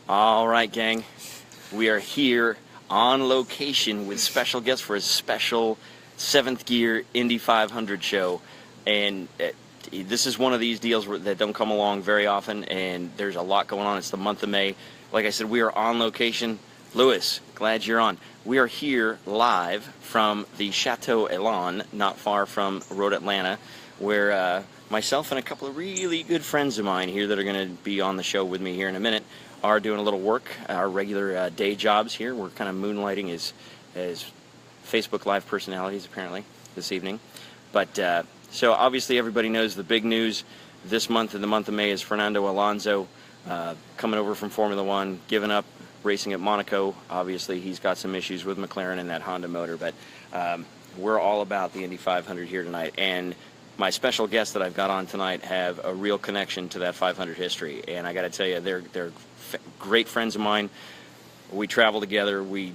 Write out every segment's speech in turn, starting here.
All right, gang. We are here on location with special guests for a special 7th Gear Indy 500 show. And this is one of these deals that don't come along very often, and there's a lot going on. It's the month of May. Like I said, we are on location. Lewis, glad you're on. We are here live from the Chateau Elan, not far from Road Atlanta, where myself and a couple of really good friends of mine here that are going to be on the show with me here in a minute are doing a little work, our regular day jobs here. We're kind of moonlighting as Facebook Live personalities, apparently, this evening. But, so obviously everybody knows the big news this month, in the month of May, is Fernando Alonso coming over from Formula One, giving up racing at Monaco. Obviously, he's got some issues with McLaren and that Honda motor, but we're all about the Indy 500 here tonight. And my special guests that I've got on tonight have a real connection to that 500 history. And I got to tell you, they're great friends of mine. We travel together. We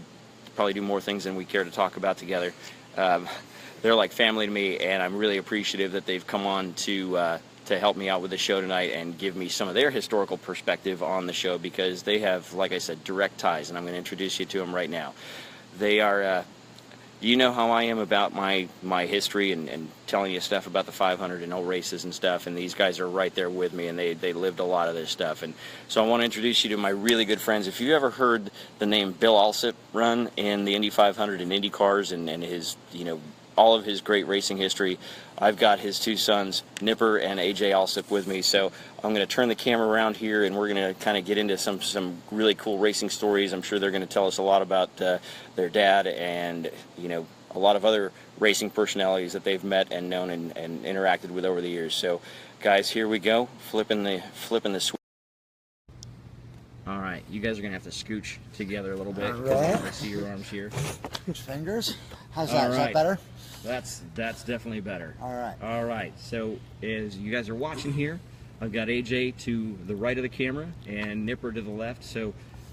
probably do more things than we care to talk about together. They're like family to me, and I'm really appreciative that they've come on to help me out with the show tonight and give me some of their historical perspective on the show, because they have, like I said, direct ties, and I'm going to introduce you to them right now. They are, you know how I am about my history and telling you stuff about the 500 and old races and stuff, and these guys are right there with me, and they lived a lot of this stuff. And so I want to introduce you to my really good friends. If you ever heard the name Bill Alsop run in the Indy 500 and Indy cars and his, you know, all of his great racing history, I've got his two sons, Nipper and AJ Alsop, with me. So I'm going to turn the camera around here, and we're going to kind of get into some really cool racing stories. I'm sure they're going to tell us a lot about their dad and, you know, a lot of other racing personalities that they've met and known and interacted with over the years. So, guys, here we go, flipping the switch. All right, you guys are going to have to scooch together a little bit. All right. I see your arms here. Fingers. How's that? All Is right. that better? That's definitely better. All right. All right. So as you guys are watching here, I've got AJ to the right of the camera and Nipper to the left. So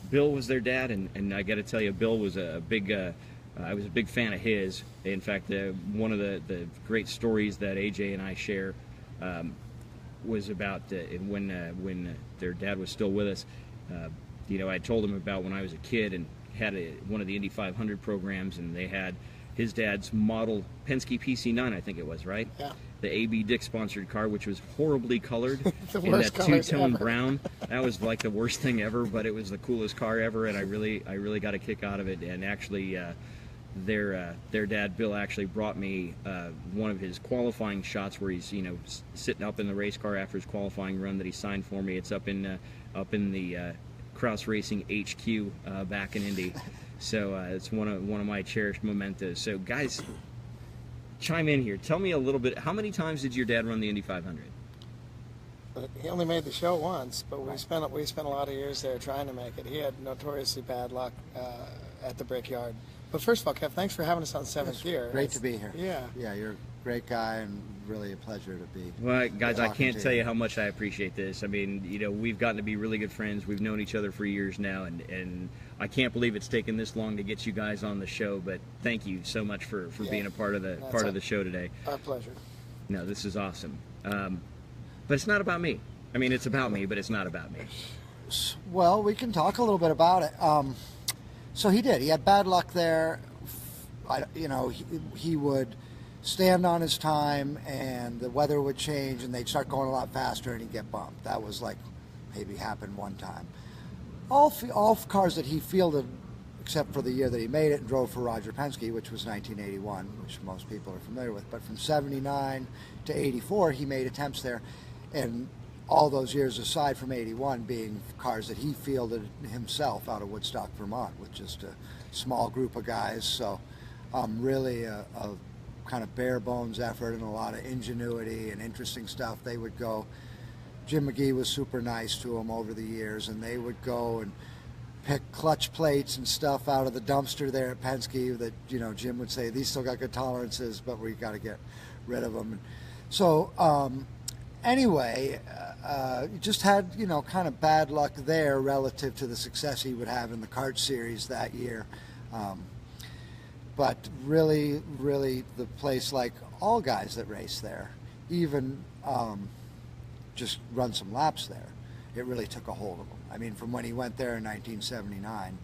Bill was their dad, and I got to tell you, Bill was a big. I was a big fan of his. In fact, one of the great stories that AJ and I share was about when their dad was still with us. You know, I told him about when I was a kid and had one of the Indy 500 programs, and they had his dad's model Penske PC9, I think it was, right? Yeah. The AB Dick sponsored car, which was horribly colored in worst that colors two-tone ever. brown. That was like the worst thing ever, but it was the coolest car ever, and I really got a kick out of it. And actually, their dad Bill actually brought me one of his qualifying shots where he's, you know, sitting up in the race car after his qualifying run that he signed for me. It's up in the Kraus Racing HQ back in Indy. So it's one of my cherished mementos. So guys, chime in here. Tell me a little bit. How many times did your dad run the Indy 500? He only made the show once, but we spent a lot of years there trying to make it. He had notoriously bad luck at the Brickyard. But first of all, Kev, thanks for having us on 7th Gear. Great to be here. Yeah. Yeah, you're a great guy and really a pleasure to be. Well, guys, I talking can't to tell you how much I appreciate this. I mean, you know, we've gotten to be really good friends. We've known each other for years now, and I can't believe it's taken this long to get you guys on the show. But thank you so much for being a part of the show today. Our pleasure. No, this is awesome. But it's not about me. I mean, it's about me, but it's not about me. Well, we can talk a little bit about it. So he did. He had bad luck there. You know, he would stand on his time, and the weather would change, and they'd start going a lot faster, and he'd get bumped. That was like maybe happened one time. All cars that he fielded, except for the year that he made it and drove for Roger Penske, which was 1981, which most people are familiar with. But from 79 to 84, he made attempts there, and all those years aside from 81 being cars that he fielded himself out of Woodstock, Vermont, with just a small group of guys. So really a kind of bare bones effort and a lot of ingenuity and interesting stuff. They would go, Jim McGee was super nice to him over the years, and they would go and pick clutch plates and stuff out of the dumpster there at Penske that, you know, Jim would say, these still got good tolerances, but we got to get rid of them. So anyway, just had, you know, kind of bad luck there relative to the success he would have in the kart series that year. But really, the place, like all guys that race there, even just run some laps there, it really took a hold of them. I mean, from when he went there in 1979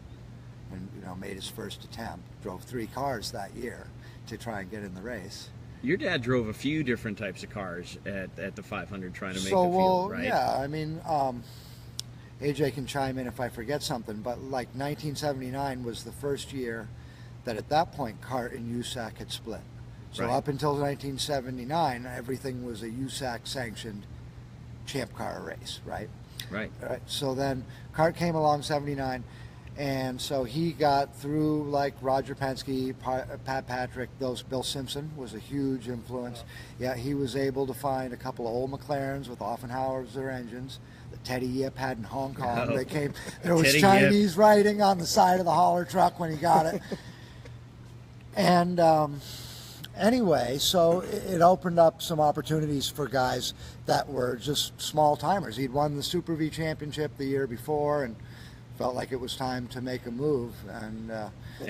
and, you know, made his first attempt, drove 3 cars that year to try and get in the race. Your dad drove a few different types of cars at the 500 trying to make So, the field, well, right? yeah, I mean, AJ can chime in if I forget something, but like 1979 was the first year that at that point CART and USAC had split. So Right. up until 1979, everything was a USAC sanctioned champ car race, right? Right. All right. So then CART came along 79, and so he got through like Roger Penske, Pat Patrick, Bill Simpson was a huge influence. Yeah, he was able to find a couple of old McLarens with Offenhauser engines that Teddy Yip had in Hong Kong. Oh. They came. There was Teddy Chinese writing on the side of the hauler truck when he got it. And anyway, so it opened up some opportunities for guys that were just small timers. He'd won the Super V championship the year before and felt like it was time to make a move. And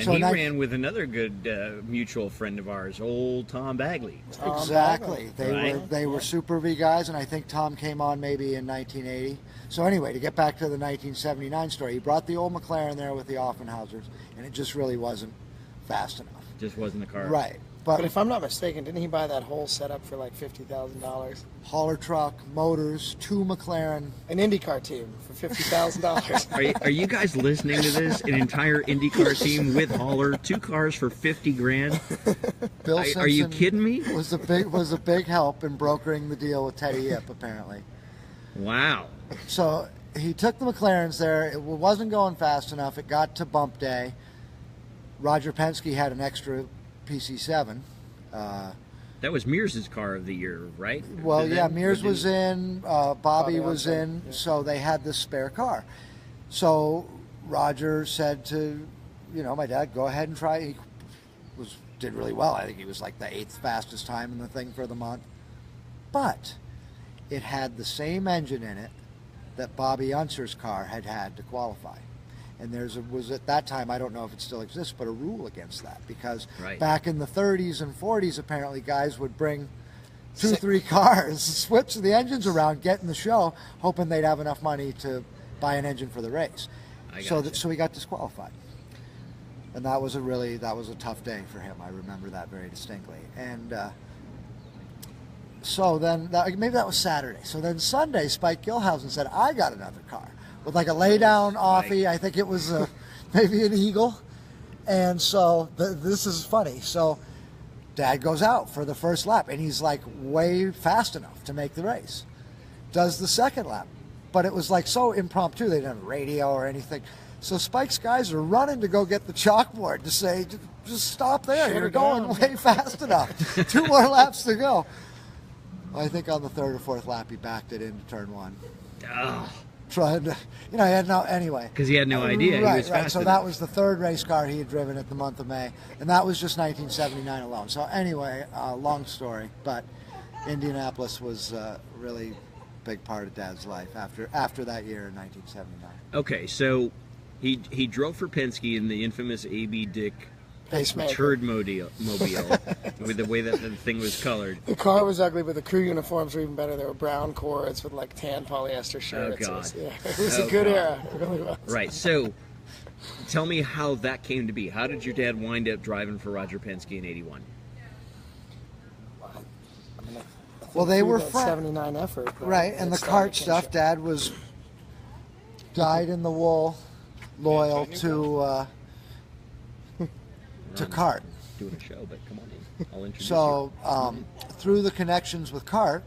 so he ran with another good mutual friend of ours, old Tom Bagley. Exactly. Right. They were Super V guys, and I think Tom came on maybe in 1980. So anyway, to get back to the 1979 story, he brought the old McLaren there with the Offenhausers, and it just really wasn't fast enough. Just wasn't the car. Right. But if I'm not mistaken, didn't he buy that whole setup for like $50,000? Hauler truck, motors, 2 McLaren. An IndyCar team for $50,000. Are you guys listening to this? An entire IndyCar team with hauler, 2 cars for 50 grand. Bill Are Simpson you kidding me? was a big help in brokering the deal with Teddy Yip, apparently. Wow. So he took the McLarens there. It wasn't going fast enough. It got to bump day. Roger Penske had an extra PC7. That was Mears' car of the year, right? Well, Did yeah, that- Mears did- was in, Bobby was in, so they had this spare car. So Roger said to, you know, my dad, go ahead and try. He did really well. I think he was like the 8th fastest time in the thing for the month. But it had the same engine in it that Bobby Unser's car had to qualify. And was at that time, I don't know if it still exists, but a rule against that, because Right. back in the 30s and 40s, apparently guys would bring 2, 3 cars, switch the engines around, get in the show, hoping they'd have enough money to buy an engine for the race. So he got disqualified, and that was a tough day for him. I remember that very distinctly. And so then maybe that was Saturday. So then Sunday, Spike Gilhousen said, "I got another car." With like a lay-down offie, I think it was maybe an Eagle. And so this is funny. So Dad goes out for the first lap, and he's like way fast enough to make the race. Does the second lap. But it was like so impromptu. They didn't have radio or anything. So Spike's guys are running to go get the chalkboard to say, just stop there. Shut You're it going down. way fast enough. 2 more laps to go. I think on the 3rd or 4th lap, he backed it into turn 1. Trying to, he had no, anyway. Because he had no idea he was fast So enough. that was the 3rd race car he had driven at the month of May, and that was just 1979 alone. So anyway, long story, but Indianapolis was a really big part of Dad's life after that year in 1979. Okay, so he drove for Penske in the infamous A.B. Dick Pacemaker. turd mobile with the way that the thing was colored. The car was ugly, but the crew uniforms were even better. They were brown cords with like tan polyester shirts. God. It was Oh, a good God. era. It really was. Right, so tell me how that came to be. How did your dad wind up driving for Roger Penske in 81? Well, they Through were that friends. 79 effort. Right, and the that cart started stuff, kinship. Dad was dyed in the wool, loyal to cart. Doing a show, but come on in. I'll introduce So through the connections with CART,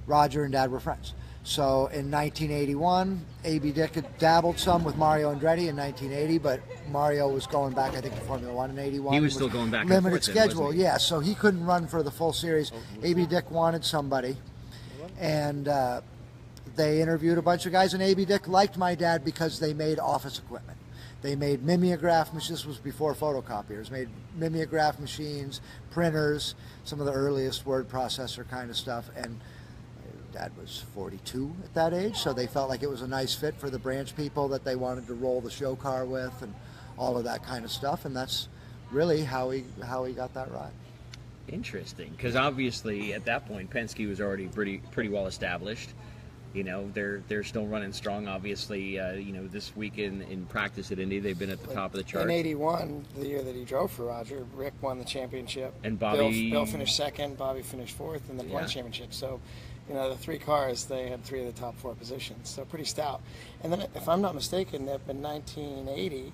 Roger and Dad were friends. So in 1981, A.B. Dick had dabbled some with Mario Andretti in 1980, but Mario was going back, I think, to Formula One in 81. He was It still going back and limited forth then, schedule, wasn't he? yeah. So he couldn't run for the full series. A.B. Dick wanted somebody, and they interviewed a bunch of guys, and A.B. Dick liked my dad because they made office equipment. They made mimeograph machines. This was before photocopiers. Made mimeograph machines, printers, some of the earliest word processor kind of stuff. And Dad was 42 at that age, so they felt like it was a nice fit for the branch people that they wanted to roll the show car with, and all of that kind of stuff. And that's really how he got that ride. Interesting, because obviously at that point Penske was already pretty well established. You know, they're still running strong. Obviously, you know, this week in practice at Indy, they've been at the top of the charts. In '81, the year that he drove for Roger, Rick won the championship. And Bobby... Bill finished second, Bobby finished fourth in the points championship. So, you know, the 3 cars, they had 3 of the top 4 positions. So pretty stout. And then, if I'm not mistaken, in 1980,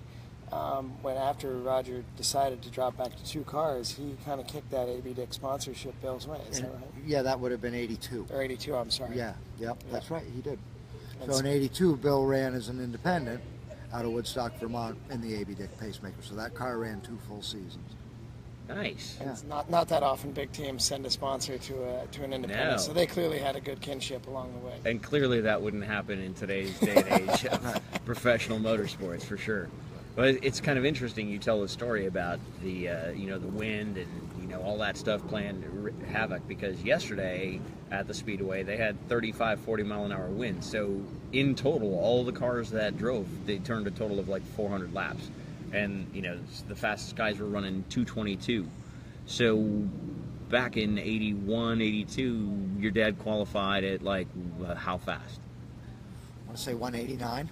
when after Roger decided to drop back to 2 cars, he kind of kicked that A.B. Dick sponsorship Bill's way. Is that right? Yeah, that would have been 82. Or 82, I'm sorry. Yeah, that's right, he did. And So in 82, Bill ran as an independent out of Woodstock, Vermont, in the A.B. Dick Pacemaker. So that car ran 2 full seasons. Nice. And it's not that often big teams send a sponsor to an independent, No. so they clearly had a good kinship along the way. And clearly that wouldn't happen in today's day and age of professional motorsports, for sure. But it's kind of interesting you tell the story about the you know, the wind and, you know, all that stuff playing havoc, because yesterday at the Speedway they had 35, 40 mile an hour winds. So in total, all the cars that drove, they turned a total of like 400 laps. And, you know, the fastest guys were running 222. So back in 81, 82, your dad qualified at like how fast? I want to say 189.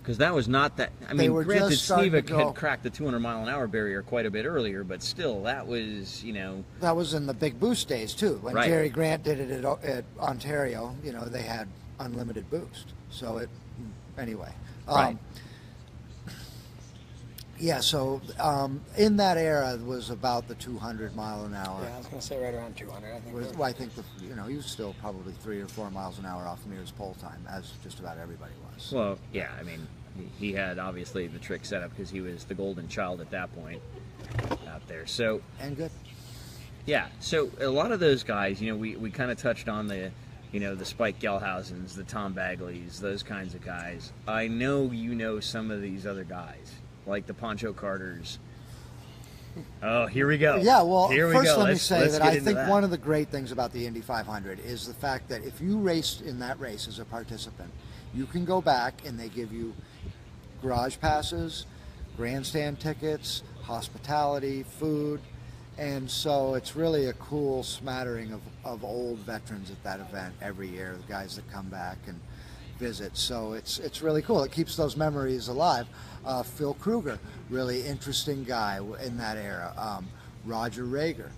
Because that was not that. I They mean, were granted, just starting to Sneevik go. had cracked the 200 mile an hour barrier quite a bit earlier, but still, that was, you know. That was in the big boost days, too. When Right. Jerry Grant did it at Ontario, you know, they had unlimited boost. So anyway. Right. Yeah, so in that era was about the 200 mile an hour. Yeah, I was going to say right around 200. I think. Well, I think you know, he was still probably 3 or 4 miles an hour off Mears pole time, as just about everybody was. Well, yeah, I mean, he had obviously the trick set up because he was the golden child at that point out there. So, And good. yeah, so a lot of those guys, you know, we kind of touched on the, you know, the Spike Gelhausens, the Tom Bagleys, those kinds of guys. I know you know some of these other guys, like the Poncho Carters. Oh, here we go. Yeah, well, here we first go. let me Let's say that get I into think that. one of the great things about the Indy 500 is the fact that if you raced in that race as a participant, you can go back and they give you garage passes, grandstand tickets, hospitality, food, and so it's really a cool smattering of old veterans at that event every year, the guys that come back and visit. So it's really cool. It keeps those memories alive. Phil Kruger, really interesting guy in that era. Roger Rager,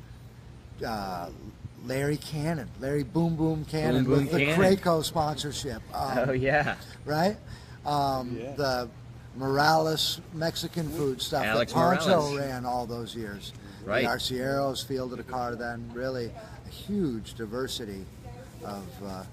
Larry Cannon, Larry Boom Boom Cannon Boom Boom with the Cannon. Crayco sponsorship. Oh, yeah. Right? The Morales Mexican food stuff Alex that Poncho Morales. ran all those years. Right. The Arcieros fielded a car then. Really a huge diversity of So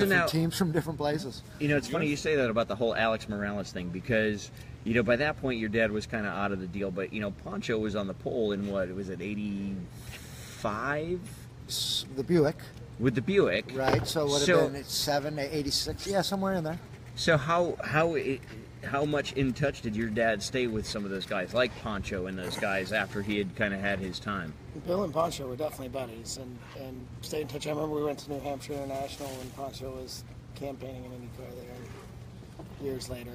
different now- teams from different places. You know, it's funny you say that about the whole Alex Morales thing because, you know, by that point your dad was kind of out of the deal. But, you know, Poncho was on the pole in what, was it 85? The Buick, With the Buick. right? So it would So- have been 86, yeah, somewhere in there. So how much in touch did your dad stay with some of those guys, like Poncho and those guys, after he had kind of had his time? Bill and Poncho were definitely buddies and stayed in touch. I remember we went to New Hampshire International when Poncho was campaigning in IndyCar there years later.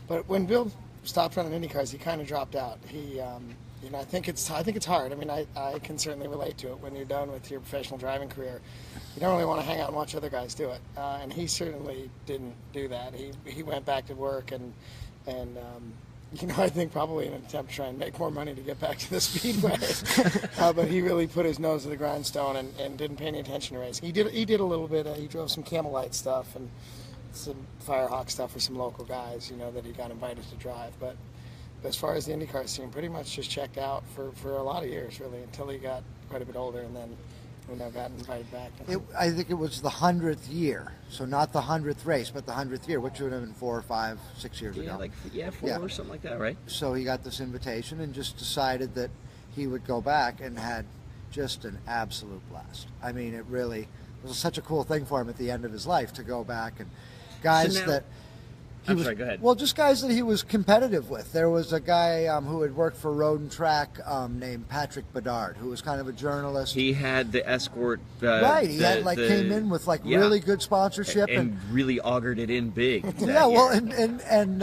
But when Bill stopped running IndyCars, he kind of dropped out. He, you know, I think it's hard. I mean, I can certainly relate to it. When you're done with your professional driving career, you don't really want to hang out and watch other guys do it. And he certainly didn't do that. He went back to work and you know, I think probably in an attempt to try and make more money to get back to the Speedway. But he really put his nose to the grindstone and didn't pay any attention to racing. He did a little bit. He drove some Camel Light stuff and some Firehawk stuff for some local guys, you know, that he got invited to drive. But as far as the IndyCar scene, pretty much just checked out for a lot of years, really, until he got quite a bit older and then, you know, got invited back. I think it was the 100th year, so not the 100th race, but the 100th year, which would have been 4 or 5, 6 years Yeah, ago. like 4 Yeah. or something like that, right? So he got this invitation and just decided that he would go back and had just an absolute blast. I mean, it was such a cool thing for him at the end of his life to go back and guys So now- that I'm sorry, go ahead. Well, just guys that he was competitive with. There was a guy who had worked for Road and Track named Patrick Bedard, who was kind of a journalist. He had the Escort. Right, he had came in with yeah. really good sponsorship and really augured it in big. yeah, well, and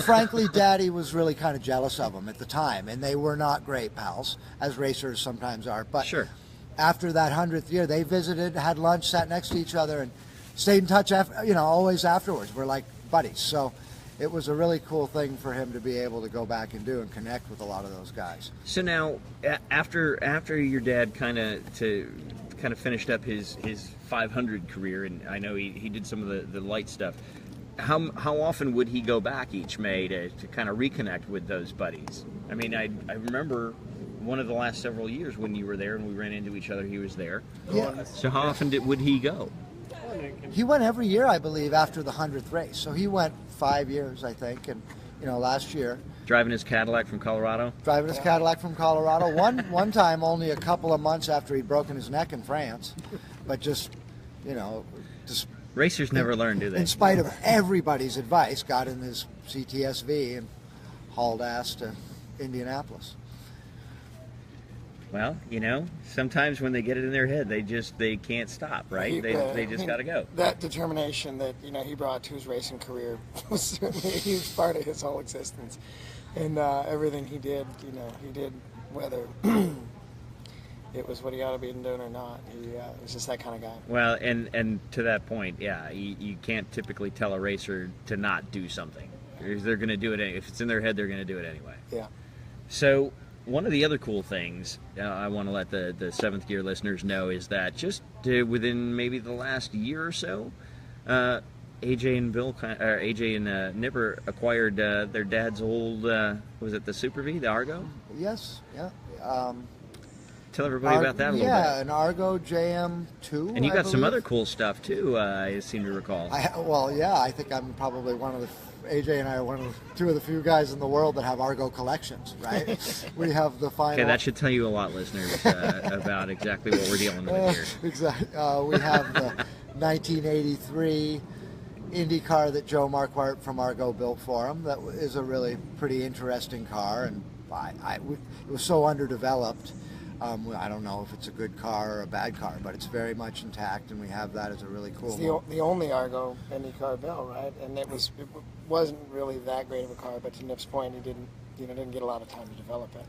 frankly, Daddy was really kind of jealous of him at the time, and they were not great pals, as racers sometimes are. But Sure. after that 100th year, they visited, had lunch, sat next to each other, and stayed in touch. Always afterwards. We're like buddies. So it was a really cool thing for him to be able to go back and do and connect with a lot of those guys. So now, after your dad kind of finished up his 500 career, and I know he did some of the light stuff. How often would he go back each May to kind of reconnect with those buddies? I mean, I remember one of the last several years when you were there and we ran into each other. He was there. Yeah. So how often would he go? He went every year, I believe, after the 100th race. So he went 5 years, I think, and last year. Driving his Cadillac from Colorado? Driving his Cadillac from Colorado. One time, only a couple of months after he'd broken his neck in France, but just Racers never learn, do they? In spite of everybody's advice, got in his CTSV and hauled ass to Indianapolis. Well, sometimes when they get it in their head, they can't stop, right? They just got to go. That determination that he brought to his racing career was certainly a huge part of his whole existence, and everything he did, he did whether it was what he ought to be doing or not. He was just that kind of guy. Well, and to that point, yeah, you can't typically tell a racer to not do something. They're going to do it if it's in their head. They're going to do it anyway. Yeah. So. One of the other cool things I want to let the Seventh Gear listeners know is that just within maybe the last year or so, AJ and Nipper acquired their dad's old was it the Super V, the Argo? Yes, yeah. Tell everybody about that a little bit. Yeah, an Argo JM2. And you got some other cool stuff too. I seem to recall. I think I'm probably one of the. AJ and I are two of the few guys in the world that have Argo collections, right? We have the final. Okay, that should tell you a lot, listeners, about exactly what we're dealing with here. Exactly. We have the 1983 Indycar that Joe Marquardt from Argo built for him. That is a really pretty interesting car, and it was so underdeveloped. I don't know if it's a good car or a bad car, but it's very much intact, and we have that as a really cool. It's the only Argo Indycar built, right? And it wasn't really that great of a car, but to Nip's point, he didn't get a lot of time to develop it.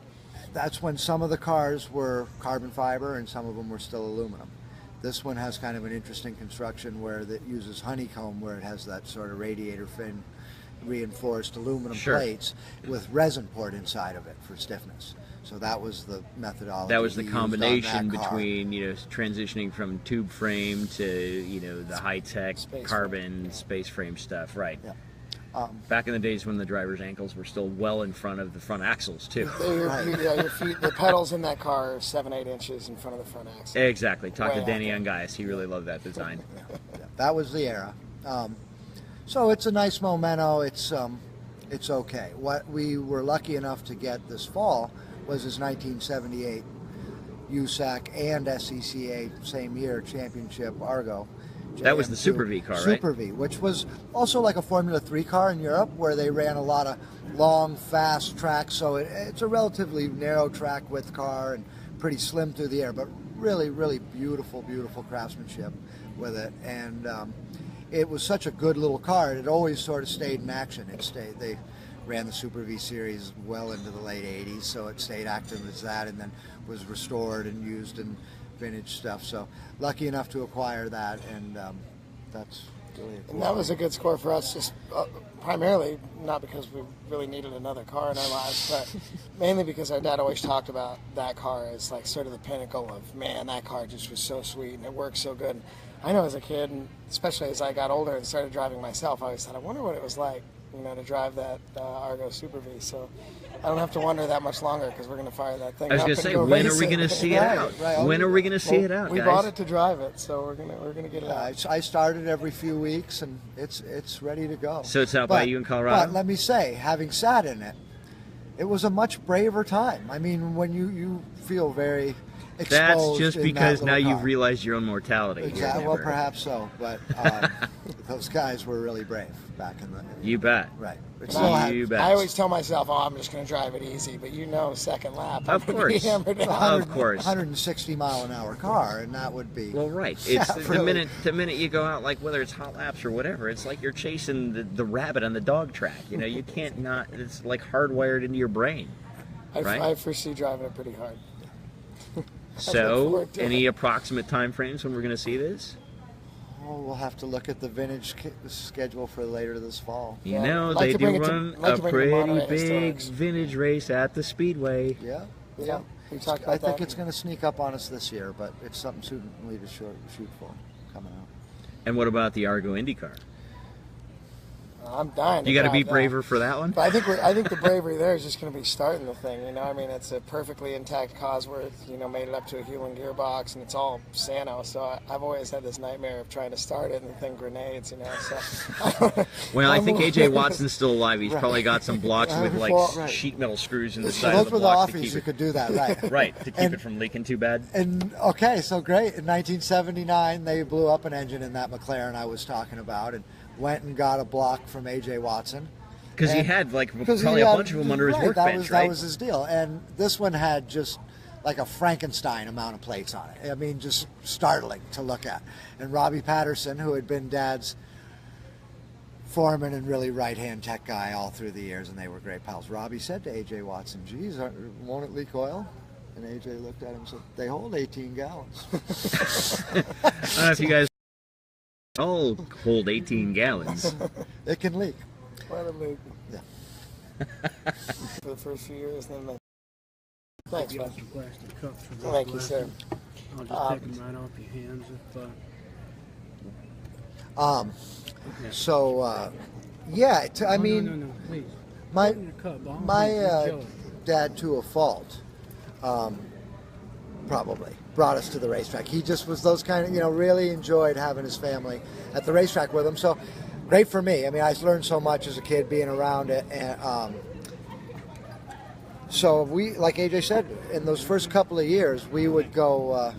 That's when some of the cars were carbon fiber and some of them were still aluminum. This one has kind of an interesting construction where it uses honeycomb, where it has that sort of radiator fin reinforced aluminum plates with resin poured inside of it for stiffness. So that was the methodology. That was the combination between transitioning from tube frame to the high tech carbon space frame stuff, right? Yeah. Back in the days when the driver's ankles were still well in front of the front axles too. Your feet, the pedals in that car are 7-8 inches in front of the front axle. Exactly. Talk to Danny Ungaius. He really loved that design. Yeah, that was the era. So it's a nice memento. It's okay. What we were lucky enough to get this fall was his 1978 USAC and SCCA same year championship Argo. That was the Super V car, right? Super V, which was also like a Formula 3 car in Europe, where they ran a lot of long, fast tracks. So it's a relatively narrow track width car and pretty slim through the air, but really, really beautiful, beautiful craftsmanship with it. And it was such a good little car. It always sort of stayed in action. They ran the Super V series well into the late 80s, so it stayed active as that, and then was restored and used in vintage stuff. So lucky enough to acquire that, and that's really cool. And that was a good score for us, just primarily not because we really needed another car in our lives, but mainly because our dad always talked about that car as like sort of the pinnacle of, man, that car just was so sweet and it worked so good. And I know as a kid, and especially as I got older and started driving myself, I always thought, I wonder what it was like, to drive that Argo Super V. So I don't have to wonder that much longer, because we're going to fire that thing. I was going to say, when are we going to see it out? When are we going to see it out, We guys? bought it to drive it, so we're going to get it out. I started every few weeks, and it's ready to go. So it's out by you in Colorado? But let me say, having sat in it, it was a much braver time. I mean, when you feel very exposed. That's just because now you've car. realized your own mortality. Exactly. Well, perhaps so, but those guys were really brave back in the. You bet. Right. You bet. I always tell myself, I'm just going to drive it easy, but second lap, of course, of course, 160 mile an hour car, and that would be. Well, right. It's the minute you go out, like whether it's hot laps or whatever, it's like you're chasing the rabbit on the dog track. You can't not. It's like hardwired into your brain. Right? I foresee driving it pretty hard. So, any approximate time frames when we're going to see this? Oh, we'll have to look at the vintage schedule for later this fall. You Yeah. know, I'd like they to do bring it to- run I'd like a to bring it to pretty Monterey big Historics. vintage race at the Speedway. Yeah. Yeah. We talked about I think that. it's going to sneak up on us this year, but it's something certainly to shoot for coming out. And what about the Argo IndyCar? I'm dying. You got to drive be that. braver for that one? But I think the bravery there is just going to be starting the thing. You know, I mean, it's a perfectly intact Cosworth. You know, made it up to a Hewland gearbox, and it's all Sano. So I've always had this nightmare of trying to start it and the thing grenades. You know, so. Well, I think AJ Watson's still alive. He's probably got some blocks with like Well, sheet metal screws in the So side those of were the the blocks to offies keep who it could do that, right? right to keep And- it from leaking too bad. And okay, so great. In 1979, they blew up an engine in that McLaren I was talking about, and went and got a block from AJ Watson. Because he And- had like 'cause probably he a had- bunch of them under his right, workbench, that right? was his deal. And this one had just like a Frankenstein amount of plates on it. I mean, just startling to look at. And Robbie Patterson, who had been Dad's foreman and really right-hand tech guy all through the years, and they were great pals. Robbie said to AJ Watson, "Geez, won't it leak oil?" And AJ looked at him and said, "They hold 18 gallons." I don't know if you guys all hold 18 gallons. It can leak. Let it leak. Yeah. For the first few years, then the. Thanks, You man. got some plastic cups for Thank you, sir. I'll just take them right off your hands if. So, yeah, I No, mean, no, no, please. my Put it in your cup. I don't my think you enjoy it. dad, to a fault, probably brought us to the racetrack. He just was those kind of, really enjoyed having his family at the racetrack with him. So great for me. I mean, I learned so much as a kid being around it, and so we, like AJ said, in those first couple of years, we would go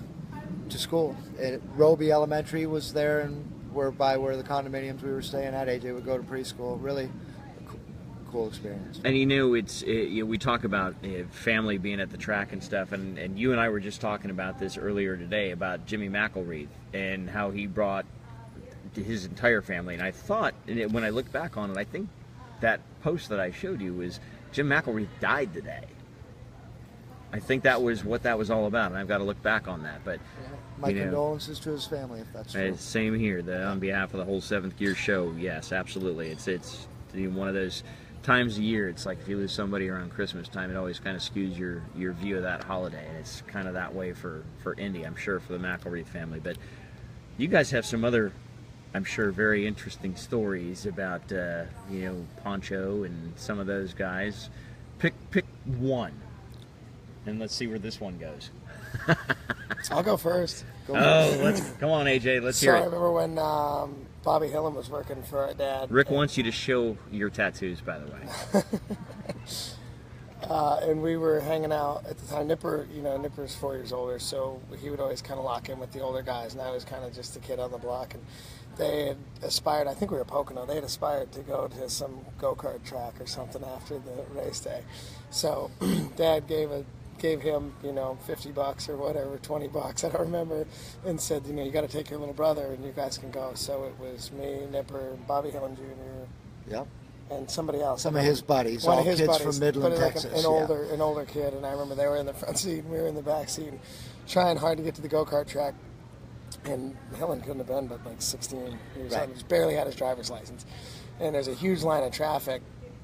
to school. Roby Elementary was there, and where the condominiums we were staying at. AJ would go to preschool. Really cool experience. And we talk about family being at the track and stuff, and you and I were just talking about this earlier today about Jimmy McElreath and how he brought his entire family. And I thought, when I look back on it, I think that post that I showed you was Jim McElreath died today. I think that was what that was all about, and I've got to look back on that. But My condolences to his family, if that's true. same here. On behalf of the whole Seventh Gear show, yes, absolutely. It's one of those times a year. It's like if you lose somebody around Christmas time, it always kind of skews your view of that holiday, and it's kind of that way for Indy, I'm sure, for the McElreath family. But you guys have some other, I'm sure, very interesting stories about Poncho and some of those guys. Pick one, and let's see where this one goes. I'll go first. Come on, AJ, let's So hear I it. remember when Bobby Hillen was working for our dad. Rick wants you to show your tattoos, by the way. And we were hanging out at the time. Nipper's 4 years older, so he would always kind of lock in with the older guys, and I was kind of just a kid on the block. And they had aspired, I think we were Pocono, they had aspired to go to some go-kart track or something after the race day. So Dad gave him, $50 or whatever, $20, I don't remember, and said, you got to take your little brother and you guys can go. So it was me, Nipper, Bobby Hillen Jr., Yep. and somebody else. Some of his buddies, One all of his kids buddies, from Midland, but like Texas. an older kid, and I remember they were in the front seat and we were in the back seat, trying hard to get to the go-kart track. And Helen couldn't have been but like 16 years old. He just barely had his driver's license. And there's a huge line of traffic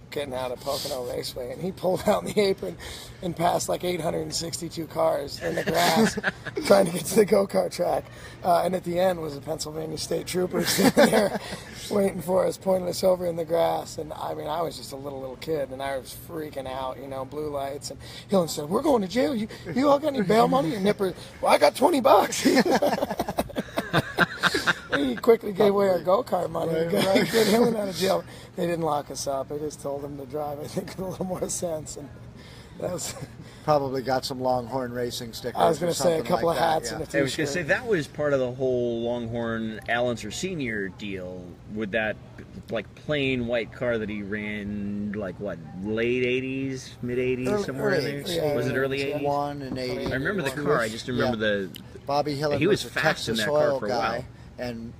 getting out of Pocono Raceway, and he pulled out in the apron and passed like 862 cars in the grass trying to get to the go-kart track. And at the end was a Pennsylvania State Trooper sitting there waiting for us, pointing us over in the grass. And I mean, I was just a little kid, and I was freaking out, blue lights. And Hillen said, "We're going to jail. You all got any bail money?" And Nipper, "Well, I got $20. He quickly gave away our go-kart money to get Hillen out of jail. They didn't lock us up. They just told him to drive, I think, with a little more sense. And that was... Probably got some Longhorn Racing stickers. I was going to say a couple like of hats that, and a yeah. t-shirt. I was going to say that was part of the whole Longhorn Al Unser Sr. deal with that like plain white car that he ran like what, late 80s, mid 80s, somewhere in there. 80s. Yeah, Was it early 80s? 81 and 80. I remember the car. I just remember the. Bobby Hillen He was a fast in Texas that car oil for a guy, while. and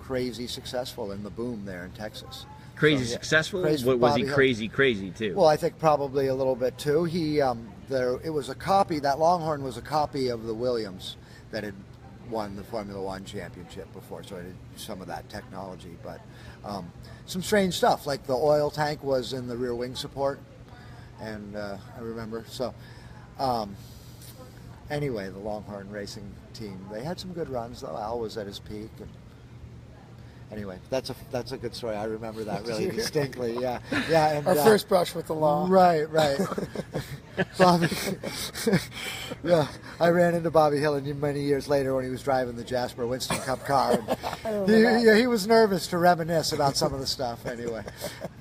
crazy successful in the boom there in Texas. Crazy So, yeah, successful. crazy What for was he? Bobby Hillen. Crazy too. Well, I think probably a little bit too. It was a copy. That Longhorn was a copy of the Williams that had won the Formula One championship before, so I did some of that technology. But some strange stuff, like the oil tank was in the rear wing support, and I remember. So anyway, the Longhorn Racing team, they had some good runs, though. Al was at his peak. And anyway, that's a good story. I remember that really distinctly. Yeah. And, Our first brush with the law. Right. Bobby. Yeah, I ran into Bobby Hillin many years later when he was driving the Jasper Winston Cup car. And he was nervous to reminisce about some of the stuff. Anyway,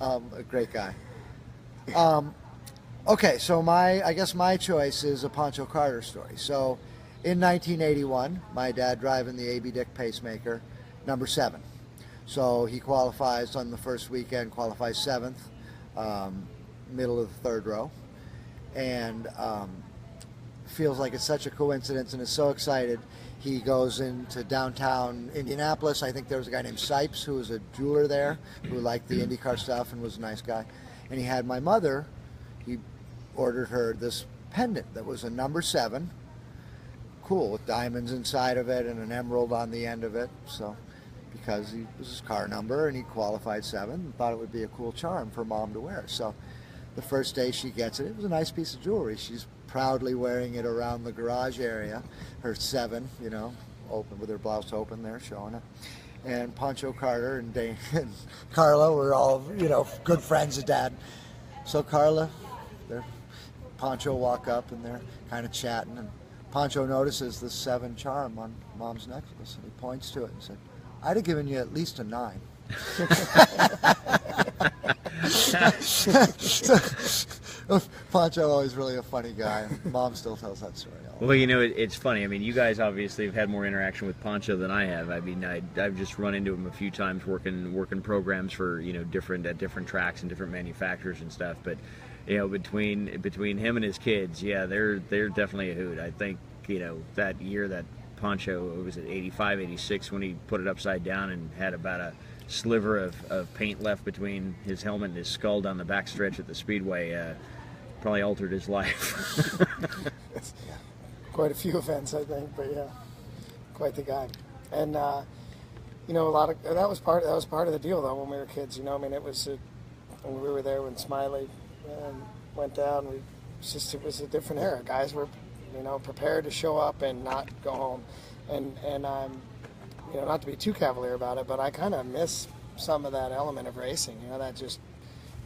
a great guy. Okay, so I guess my choice is a Pancho Carter story. So, in 1981, my dad driving the A.B. Dick Pacemaker, number 7. So he qualifies on the first weekend, qualifies 7th, middle of the third row, and feels like it's such a coincidence and is so excited. He goes into downtown Indianapolis. I think there was a guy named Sipes who was a jeweler there who liked the IndyCar stuff and was a nice guy. And he had my mother, he ordered her this pendant that was a number 7, cool, with diamonds inside of it and an emerald on the end of it. So, because it was his car number and he qualified 7, and thought it would be a cool charm for Mom to wear. So the first day she gets it, it was a nice piece of jewelry. She's proudly wearing it around the garage area, her 7, open with her blouse open there, showing it. And Pancho Carter and Dane and Carla were all, good friends of Dad. So Carla, Pancho walk up and they're kind of chatting, and Pancho notices the 7 charm on Mom's necklace, and he points to it and said, "I'd have given you at least a 9." Pancho always really a funny guy. Mom still tells that story. Well, it's funny. I mean, you guys obviously have had more interaction with Pancho than I have. I mean, I've just run into him a few times working programs for different tracks and different manufacturers and stuff. But between him and his kids, yeah, they're definitely a hoot. I think that year that Pancho, was it 85, 86, when he put it upside down and had about a sliver of paint left between his helmet and his skull down the back stretch at the Speedway, probably altered his life. Quite a few events, I think, but yeah, quite the guy. And a lot of that was part of the deal though when we were kids. It was when we were there when Smiley went down. It was a different era. Guys were prepared to show up and not go home. And not to be too cavalier about it, but I kind of miss some of that element of racing. That just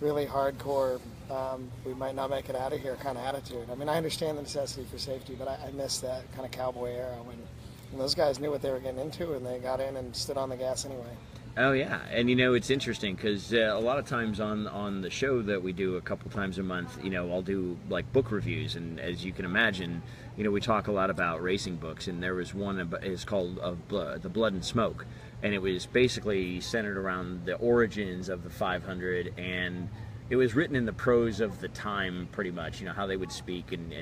really hardcore, we might not make it out of here kind of attitude. I mean, I understand the necessity for safety, but I miss that kind of cowboy era when those guys knew what they were getting into and they got in and stood on the gas anyway. Oh yeah, and it's interesting because a lot of times on the show that we do a couple times a month, I'll do like book reviews, and as you can imagine, we talk a lot about racing books, and there was one is called The Blood and Smoke, and it was basically centered around the origins of the 500, and it was written in the prose of the time, pretty much, how they would speak, and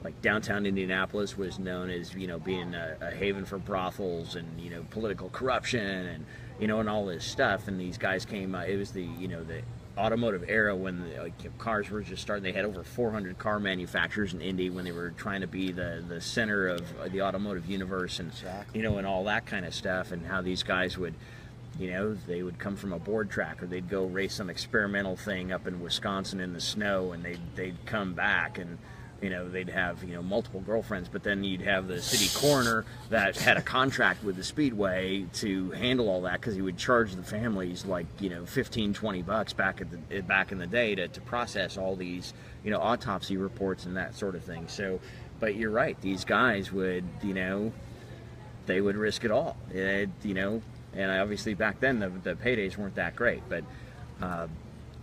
like downtown Indianapolis was known as being a haven for brothels and political corruption and and all this stuff. And these guys came. It was the the automotive era when cars were just starting. They had over 400 car manufacturers in Indy when they were trying to be the center of the automotive universe, and exactly. And all that kind of stuff. And how these guys would. They would come from a board track, or they'd go race some experimental thing up in Wisconsin in the snow, and they'd come back and. They'd have, multiple girlfriends, but then you'd have the city coroner that had a contract with the Speedway to handle all that, because he would charge the families like, $15-20 back in the day to process all these, autopsy reports and that sort of thing. So, but you're right, these guys would, they would risk it all, and obviously back then the paydays weren't that great, but,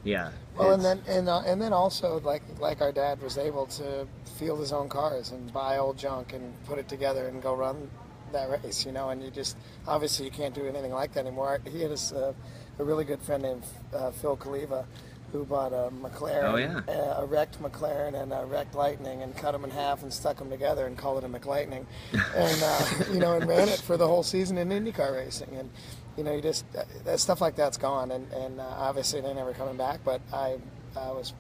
yeah. Well, and then also like our dad was able to field his own cars and buy old junk and put it together and go run that race, and you just obviously you can't do anything like that anymore. He had a really good friend named Phil Kaliva who bought a McLaren, oh, yeah. A wrecked McLaren and a wrecked Lightning, and cut them in half and stuck them together and called it a McLightning, and and ran it for the whole season in IndyCar racing. And you just stuff like that's gone, and obviously they're never coming back. But I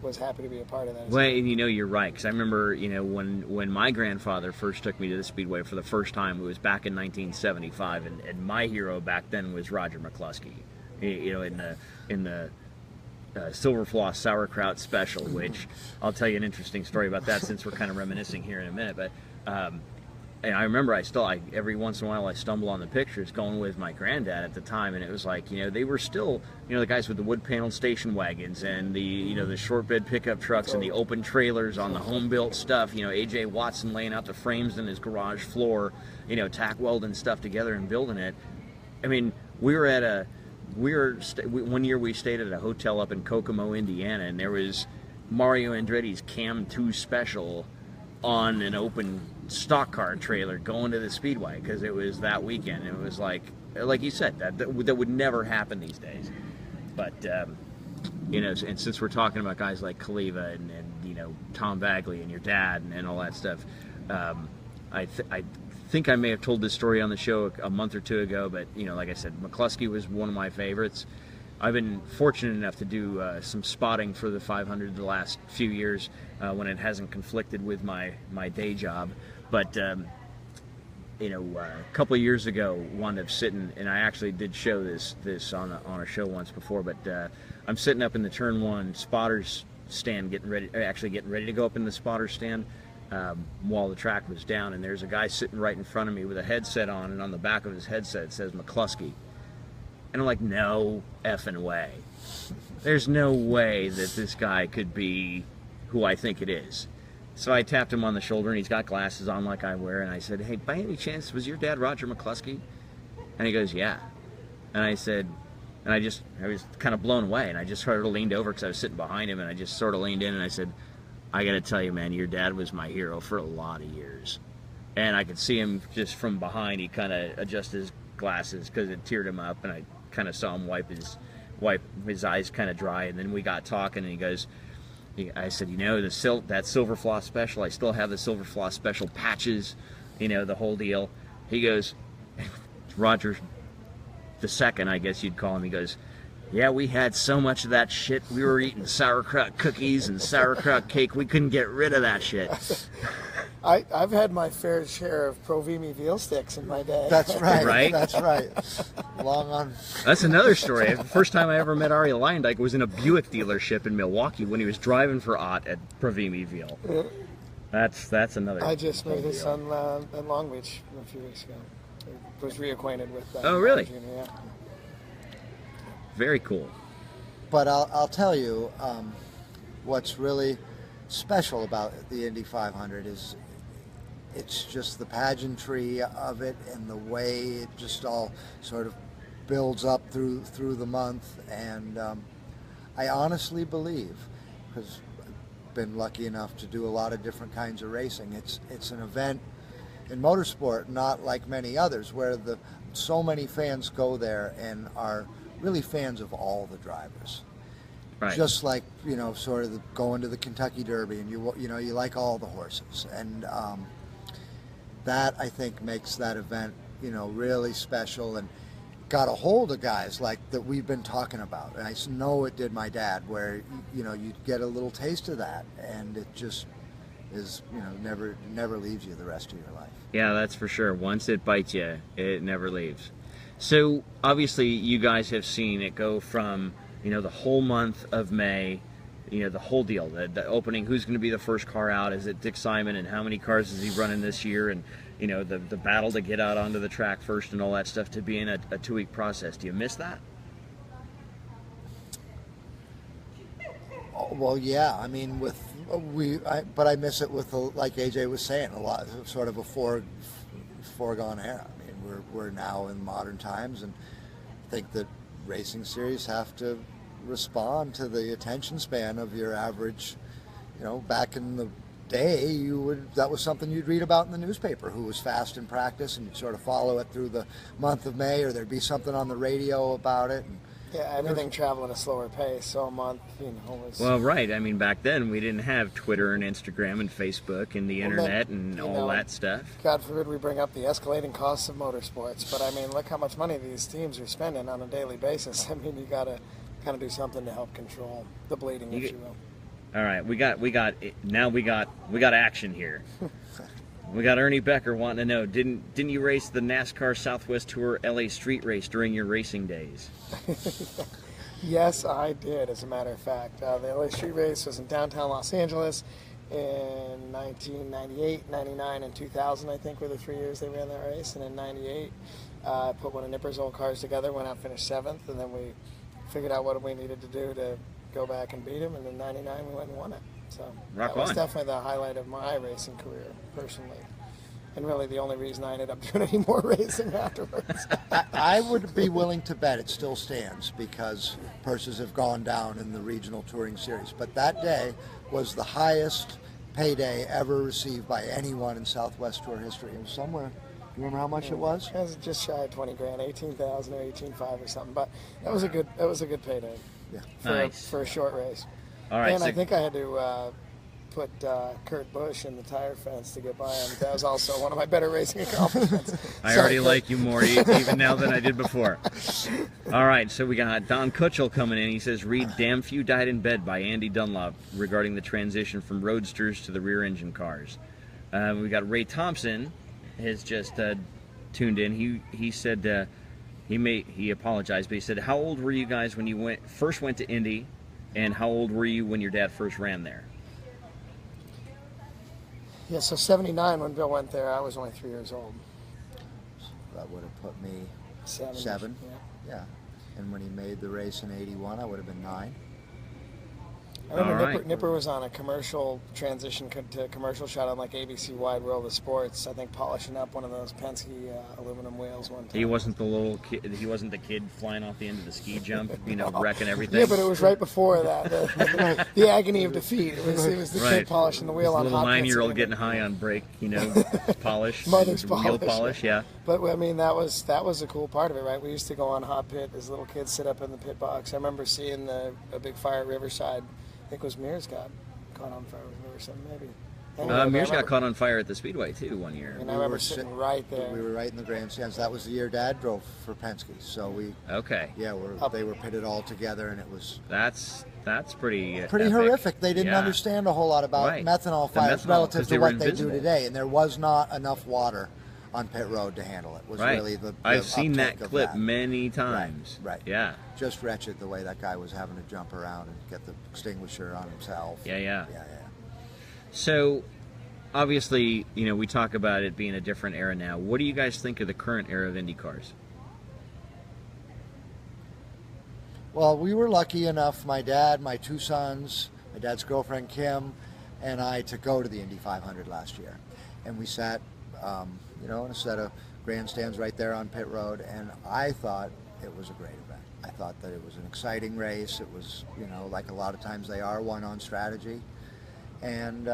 was happy to be a part of that. Well, and you're right, because I remember, when my grandfather first took me to the Speedway for the first time, it was back in 1975, and my hero back then was Roger McCluskey, in the Silver Floss Sauerkraut Special, which I'll tell you an interesting story about that since we're kind of reminiscing here in a minute, but and I remember every once in a while I stumble on the pictures going with my granddad at the time, and it was like, they were still, the guys with the wood paneled station wagons and the short bed pickup trucks and the open trailers on the home built stuff, AJ Watson laying out the frames in his garage floor, tack welding stuff together and building it. I mean, one year we stayed at a hotel up in Kokomo, Indiana, and there was Mario Andretti's Cam 2 Special on an open stock car trailer going to the Speedway because it was that weekend. It was like you said, that would never happen these days. But and since we're talking about guys like Kaliva and Tom Bagley and your dad and all that stuff, I think I may have told this story on the show a month or two ago, but like I said, McCluskey was one of my favorites. I've been fortunate enough to do some spotting for the 500 the last few years when it hasn't conflicted with my day job. But a couple of years ago, wound up sitting, and I actually did show this on a show once before. But I'm sitting up in the turn 1 spotters stand, getting ready to go up in the spotter stand while the track was down, and there's a guy sitting right in front of me with a headset on, and on the back of his headset it says McCluskey. And I'm like, no effing way. There's no way that this guy could be who I think it is. So I tapped him on the shoulder, and he's got glasses on like I wear, and I said, hey, by any chance, was your dad Roger McCluskey? And he goes, yeah. And I said, and I was kind of blown away, and I just sort of leaned over because I was sitting behind him, and I just sort of leaned in, and I said, I got to tell you, man, your dad was my hero for a lot of years. And I could see him just from behind. He kind of adjusted his glasses because it teared him up, and I kind of saw him wipe his eyes kind of dry, and then we got talking, and he goes, I said, that Silver Floss Special, I still have the Silver Floss Special patches, the whole deal. He goes, Roger the second, I guess you'd call him, he goes, yeah, we had so much of that shit, we were eating sauerkraut cookies and sauerkraut cake, we couldn't get rid of that shit. I've had my fair share of Provimi veal sticks in my day. That's right. Right? That's right. Long on. That's another story. The first time I ever met Arie Luyendyk was in a Buick dealership in Milwaukee when he was driving for Ott at Provimi veal. That's another. I just made his son in Long Beach a few weeks ago. I was reacquainted with. Oh, really? Junior, yeah. Very cool. But I'll tell you, what's really special about the Indy 500 is it's just the pageantry of it and the way it just all sort of builds up through the month. And I honestly believe, because I've been lucky enough to do a lot of different kinds of racing, it's an event in motorsport not like many others where so many fans go there and are really fans of all the drivers. Right. Just like, sort of going to the Kentucky Derby, and you like all the horses, and that I think makes that event really special, and got a hold of guys like that we've been talking about. And I know it did my dad, where you get a little taste of that, and it just is never leaves you the rest of your life. Yeah, that's for sure. Once it bites you, it never leaves. So obviously, you guys have seen it go from the whole month of May, the whole deal, the opening, who's going to be the first car out, is it Dick Simon, and how many cars is he running this year, and the battle to get out onto the track first and all that stuff, to be in a 2-week process. Do you miss that? Oh, well, yeah. I mean, but I miss it with, like AJ was saying, a lot, sort of a foregone era. I mean, we're now in modern times, and I think that racing series have to respond to the attention span of your average. Back in the day, that was something you'd read about in the newspaper, who was fast in practice, and you'd sort of follow it through the month of May, or there'd be something on the radio about it. And yeah, everything traveled at a slower pace, so a month, was... Well, right. I mean, back then we didn't have Twitter and Instagram and Facebook and the internet and all that stuff. God forbid we bring up the escalating costs of motorsports, but I mean, look how much money these teams are spending on a daily basis. I mean, you gotta kind of do something to help control the bleeding, if you will. All right, we got action here. We got Ernie Becker wanting to know, didn't you race the NASCAR Southwest Tour LA Street Race during your racing days? Yes, I did, as a matter of fact. The LA Street Race was in downtown Los Angeles in 1998, 99, and 2000, I think, were the 3 years they ran that race. And in 98, I put one of Nipper's old cars together, went out, finished 7th, and then we figured out what we needed to do to go back and beat him. And in 99, we went and won it. So that was definitely the highlight of my racing career, personally. And really the only reason I ended up doing any more racing afterwards. I would be willing to bet it still stands because purses have gone down in the regional touring series. But that day was the highest payday ever received by anyone in Southwest Tour history. It was somewhere. You remember how much it was? It was just shy of 20 grand, 18,000 or 18,500 or something. But that was a good payday. Yeah. For a short race. All right, And I think I had to put Kurt Busch in the tire fence to get by him. That was also one of my better racing accomplishments. I already like you more even now than I did before. All right, so we got Don Kutchell coming in. He says, read Damn Few Died in Bed by Andy Dunlop regarding the transition from roadsters to the rear engine cars. We got Ray Thompson has just tuned in. He said he apologized, but he said, how old were you guys when you first went to Indy, and how old were you when your dad first ran there? Yeah, so 79 when Bill went there, I was only 3 years old. That would have put me 7. Yeah. And when he made the race in 81, I would have been 9. I remember All right. Nipper was on a commercial transition to commercial shot on like ABC Wide World of Sports. I think polishing up one of those Penske aluminum wheels one time. He wasn't the little kid. He wasn't the kid flying off the end of the ski jump, wrecking everything. Yeah, but it was right before that. The agony of defeat. It was the kid polishing the wheel on little hot pits. 9-year-old getting high on brake, polish, Mother's wheel polish. polish, yeah. But I mean, that was a cool part of it, right? We used to go on hot pit as little kids, sit up in the pit box. I remember seeing a big fire at Riverside. I think it was Mears got caught on fire or something, maybe. Anyway, Mears got caught on fire at the Speedway, too, one year. And I remember sitting right there. We were right in the grandstands. That was the year Dad drove for Penske. So they were pitted all together, and it was... That's pretty pretty epic. horrific. They didn't understand a whole lot about methanol fires relative to what they do today, and there was not enough water on pit road to handle it. Was really the I've seen that uptake clip of that. many times. Right. Yeah. Just wretched the way that guy was having to jump around and get the extinguisher on himself. Yeah. So, obviously, we talk about it being a different era now. What do you guys think of the current era of Indy cars? Well, we were lucky enough, my dad, my 2 sons, my dad's girlfriend Kim, and I, to go to the Indy 500 last year. And we sat, in a set of grandstands right there on pit road, and I thought it was a great event. I thought that it was an exciting race. It was, like a lot of times they are, one on strategy. And,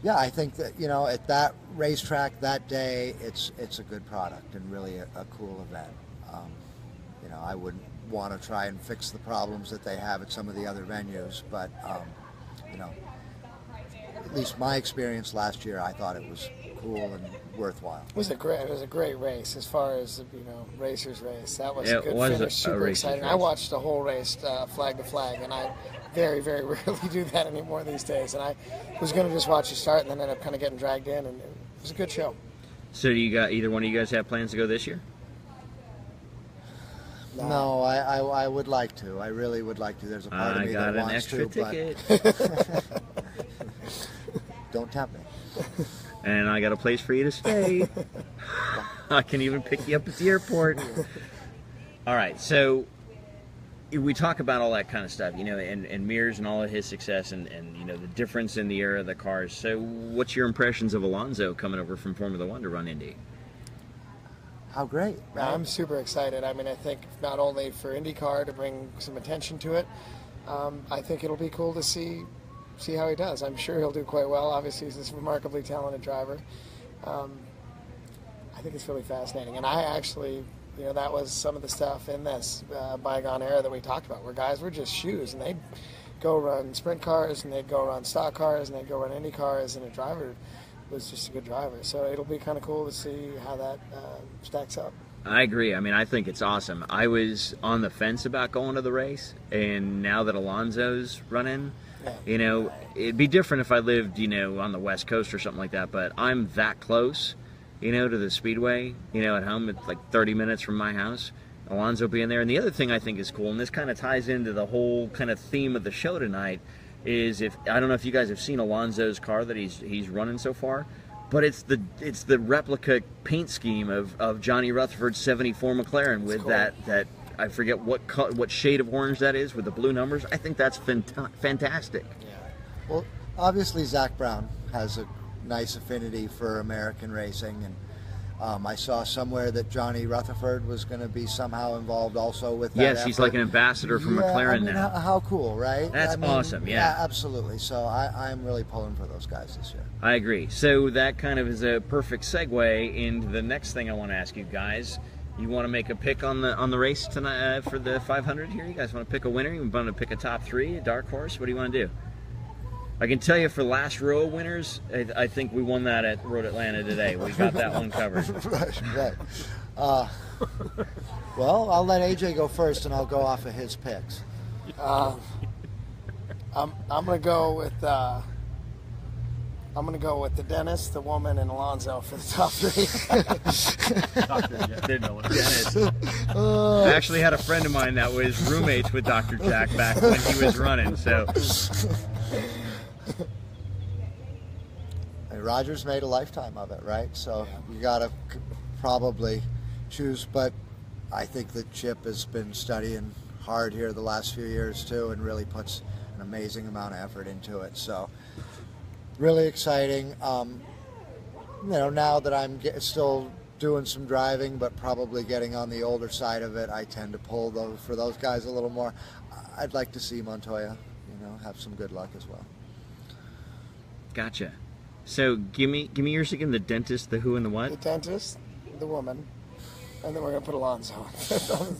I think that, at that racetrack that day, it's a good product and really a cool event. I wouldn't want to try and fix the problems that they have at some of the other venues, but, at least my experience last year, I thought it was cool and worthwhile. It was a great race as far as racers race. That was a good was finish. Super exciting. race. I watched the whole race flag to flag, and I very, very rarely do that anymore these days. And I was going to just watch it start, and then ended up kind of getting dragged in, and it was a good show. So, do you got either one of you guys have plans to go this year? No, I would like to. I really would like to. There's a part of me that wants to, but I got an extra ticket. Don't tempt me. And I got a place for you to stay. I can even pick you up at the airport. All right, so we talk about all that kind of stuff, and Mears and all of his success and the difference in the era of the cars. So what's your impressions of Alonso coming over from Formula One to run Indy? How great. Right? I'm super excited. I mean, I think not only for IndyCar to bring some attention to it, I think it'll be cool to see how he does. I'm sure he'll do quite well. Obviously, he's this remarkably talented driver. I think it's really fascinating. And I actually, that was some of the stuff in this bygone era that we talked about, where guys were just shoes, and they'd go run sprint cars, and they'd go run stock cars, and they'd go run Indy cars, and a driver was just a good driver. So it'll be kind of cool to see how that stacks up. I agree. I mean, I think it's awesome. I was on the fence about going to the race, and now that Alonso's running, you know, it'd be different if I lived, you know, on the West Coast or something like that, but I'm that close, you know, to the Speedway, you know, at home. It's like 30 minutes from my house. Alonso being there. And the other thing I think is cool, and this kind of ties into the whole kind of theme of the show tonight, is I don't know if you guys have seen Alonso's car that he's running so far, but it's the replica paint scheme of Johnny Rutherford's '74 McLaren with cool. that I forget what shade of orange that is with the blue numbers. I think that's fantastic. Yeah. Well, obviously Zach Brown has a nice affinity for American racing, and I saw somewhere that Johnny Rutherford was going to be somehow involved also with that. Yes, he's effort. like an ambassador for McLaren I mean, now. How cool, right? That's awesome, yeah. Absolutely. So I'm really pulling for those guys this year. I agree. So that kind of is a perfect segue into the next thing I want to ask you guys. You want to make a pick on the race tonight for the 500 here? You guys want to pick a winner? You want to pick a top three, a dark horse? What do you want to do? I can tell you for last row winners, I think we won that at Road Atlanta today. We got that one covered. Right. Well, I'll let AJ go first, and I'll go off of his picks. I'm gonna go with the dentist, the woman, and Alonso for the top three. Dennis. I actually had a friend of mine that was roommates with Dr. Jack back when he was running. So And Roger's made a lifetime of it, right? So you got to probably choose. But I think that Chip has been studying hard here the last few years too, and really puts an amazing amount of effort into it. So really exciting. You know, now that I'm still doing some driving, but probably getting on the older side of it, I tend to pull for those guys a little more. I'd like to see Montoya, you know, have some good luck as well. gotcha. So give me yours again. The dentist, the who, and the what? The dentist, the woman, and then we're gonna put Alonso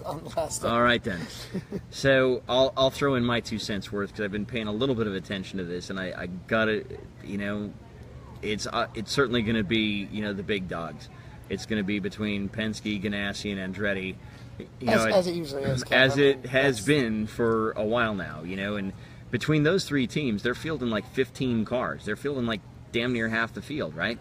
on the last thing. All right then. So I'll throw in my 2 cents worth because I've been paying a little bit of attention to this, and I gotta, you know, it's certainly going to be, you know, the big dogs. It's going to be between Penske, Ganassi, and Andretti. You know, As it usually is. Kev. as I mean, it has that's- been for a while now, you know, and between those three teams, they're fielding like 15 cars. They're fielding like damn near half the field, right?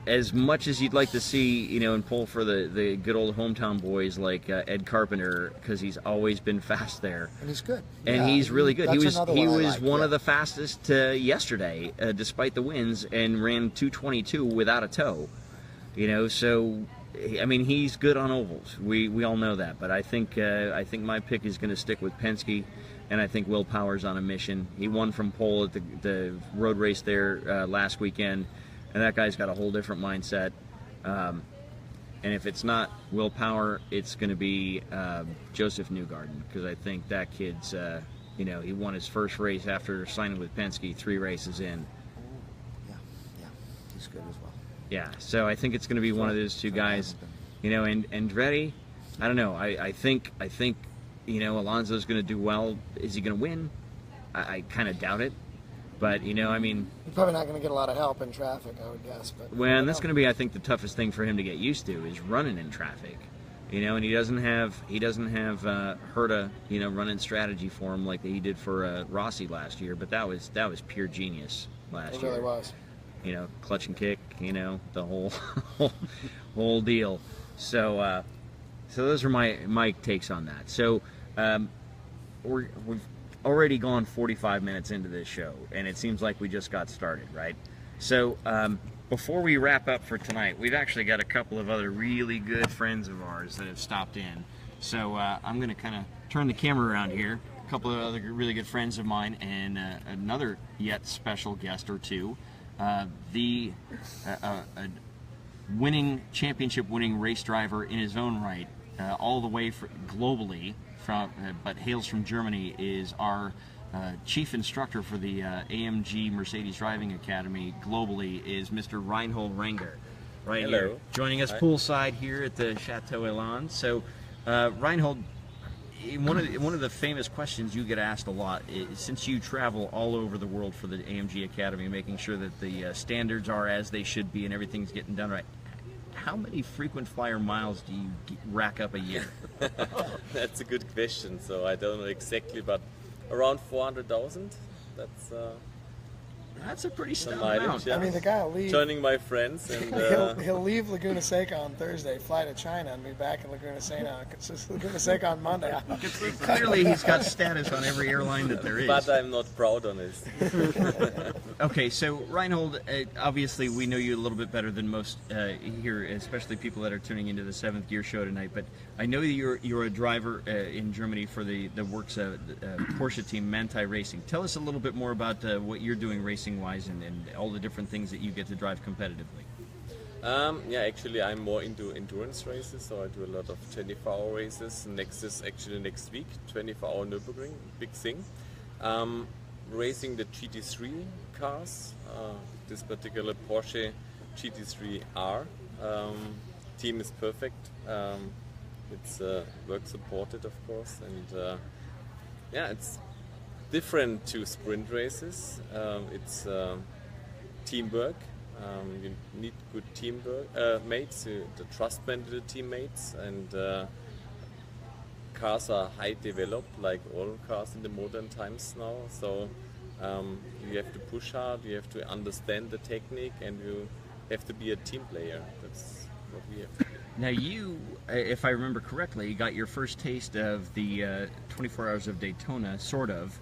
As much as you'd like to see, you know, and pull for the good old hometown boys like Ed Carpenter, because he's always been fast there. And he's good. And Yeah, he's really good. He that's was another he one I was like, one yeah. of the fastest yesterday, despite the wins, and ran 2:22 without a toe. You know, so I mean, he's good on ovals. We all know that. But I think my pick is going to stick with Penske, and I think Will Power's on a mission. He won from pole at the road race there last weekend, and that guy's got a whole different mindset. And if it's not Will Power, it's going to be Joseph Newgarden, because I think that kid's, you know, he won his first race after signing with Penske 3 races in. Yeah, he's good as well. Yeah, so I think it's going to be one of those two guys, you know. And Andretti, I don't know. I think you know, Alonso's going to do well. Is he going to win? I kind of doubt it. But you know, I mean, You're probably not going to get a lot of help in traffic, I would guess. But well, and that's going to be, I think, the toughest thing for him to get used to is running in traffic. You know, and he doesn't have Herta, you know, running strategy for him like he did for Rossi last year. But that was pure genius last it year. really was. You know, clutch and kick, you know, the whole deal. So those are my takes on that. So we've already gone 45 minutes into this show, and it seems like we just got started, right? So before we wrap up for tonight, we've actually got a couple of other really good friends of ours that have stopped in. So I'm going to kind of turn the camera around here. A couple of other really good friends of mine, and another yet special guest or two. The championship winning race driver in his own right, all the way globally from, but hails from Germany, is our chief instructor for the AMG Mercedes Driving Academy globally, is Mr. Reinhold Renger. Right Hello. here, joining us poolside here at the Chateau Elan. So, Reinhold, one of the famous questions you get asked a lot is, since you travel all over the world for the AMG Academy, making sure that the standards are as they should be and everything's getting done right, how many frequent flyer miles do you rack up a year? That's a good question. So I don't know exactly, but around 400,000. That's a pretty Some stout mileage, amount. yeah. I mean, the guy will leave. Joining my friends and He'll leave Laguna Seca on Thursday, fly to China, and be back in Laguna Seca on Monday. Clearly, he's got status on every airline that there is. but I'm not proud on it. Okay, so Reinhold, obviously we know you a little bit better than most here, especially people that are tuning into the Seventh Gear show tonight. But I know you're a driver in Germany for the works Porsche team Manthey Racing. Tell us a little bit more about what you're doing racing-wise and all the different things that you get to drive competitively. Yeah, actually I'm more into endurance races, so I do a lot of 24-hour races. Next is actually next week, 24-hour Nürburgring, big thing. Racing the GT3 cars, this particular Porsche GT3R. Team is perfect. It's work supported, of course, and yeah, it's different to sprint races. It's teamwork. You need good teamwork mates, the trustment of the teammates, and cars are high developed, like all cars in the modern times now. So you have to push hard, you have to understand the technique, and you have to be a team player. That's what we have to do. Now you, if I remember correctly, got your first taste of the 24 Hours of Daytona, sort of,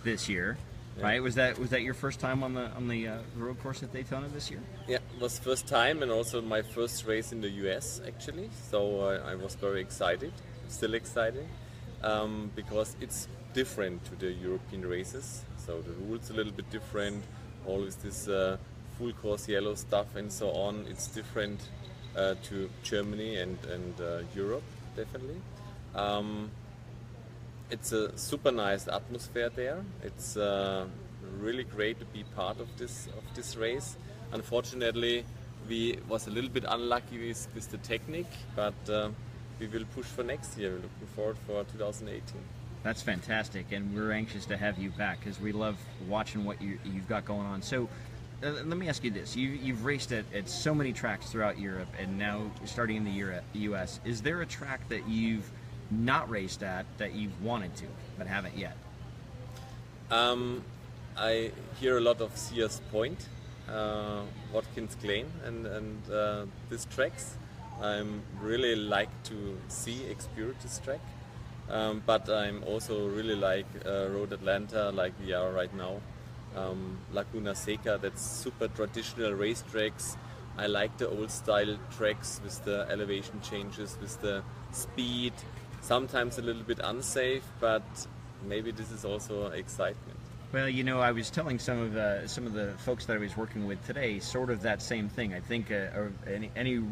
this year, Yeah. right? Was that your first time on the road course at Daytona this year? Yeah, it was first time and also my first race in the US actually. So I was very excited, still excited, because it's different to the European races. So the rules a little bit different. Always this full course yellow stuff and so on. It's different to Germany and Europe, definitely. It's a super nice atmosphere there. It's really great to be part of this race. Unfortunately, we was a little bit unlucky with the technique, but we will push for next year. We're looking forward for 2018. That's fantastic, and we're anxious to have you back because we love watching what you've got going on. So let me ask you this. You've raced at so many tracks throughout Europe, and now starting in the US. Is there a track that you've not raced at that you've wanted to, but haven't yet? I hear a lot of Sears Point, Watkins Glen, and these tracks. I really like to experience this track. But I'm also really like Road Atlanta, like we are right now. Laguna Seca, that's super traditional racetracks. I like the old style tracks with the elevation changes, with the speed. Sometimes a little bit unsafe, but maybe this is also excitement. Well, you know, I was telling some of the folks that I was working with today sort of that same thing. I think any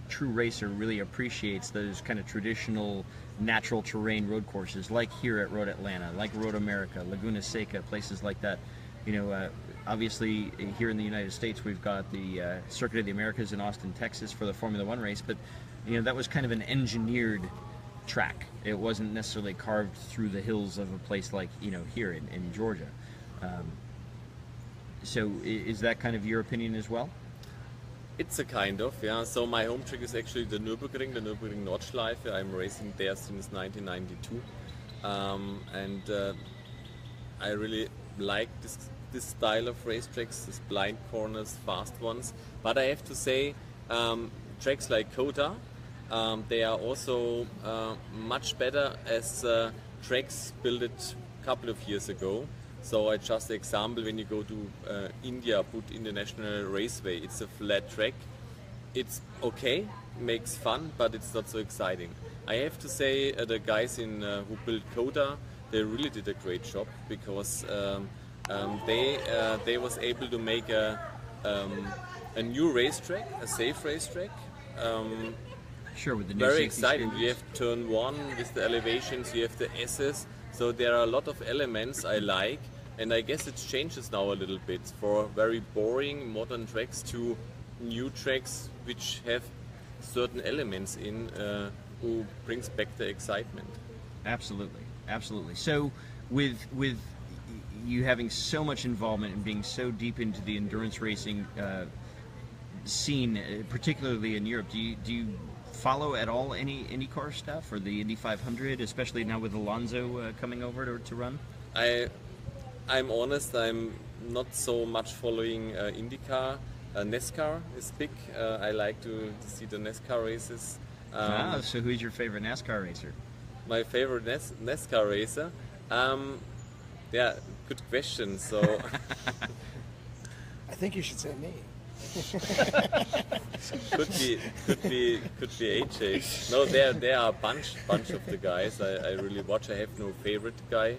true racer really appreciates those kind of traditional natural terrain road courses, like here at Road Atlanta, like Road America, Laguna Seca, places like that. You know, obviously here in the United States we've got the Circuit of the Americas in Austin, Texas for the Formula One race, but you know that was kind of an engineered track. It wasn't necessarily carved through the hills of a place like, you know, here in Georgia. So is that kind of your opinion as well? It's a kind of, yeah. So my home track is actually the Nürburgring Nordschleife. I'm racing there since 1992. And I really like this style of racetracks, these blind corners, fast ones. But I have to say, tracks like Kota, they are also much better as tracks built a couple of years ago. So just example, when you go to India, put International Raceway, it's a flat track. It's okay, makes fun, but it's not so exciting. I have to say the guys who built Kota, they really did a great job because they was able to make a new racetrack, a safe racetrack. Sure, with the new very safety exciting. standards. You have turn one with the elevations, you have the S's. So there are a lot of elements I like, and I guess it changes now a little bit for very boring modern tracks to new tracks which have certain elements in who brings back the excitement. Absolutely, absolutely. So with you having so much involvement and being so deep into the endurance racing scene, particularly in Europe, do you follow at all any IndyCar stuff or the Indy 500, especially now with Alonso coming over to run? I'm honest. I'm not so much following IndyCar. NASCAR is big. I like to see the NASCAR races. So who's your favorite NASCAR racer? My favorite NASCAR racer? Yeah, good question. So I think you should say me. could be AJ. No, there are a bunch of the guys I really watch. I have no favorite guy.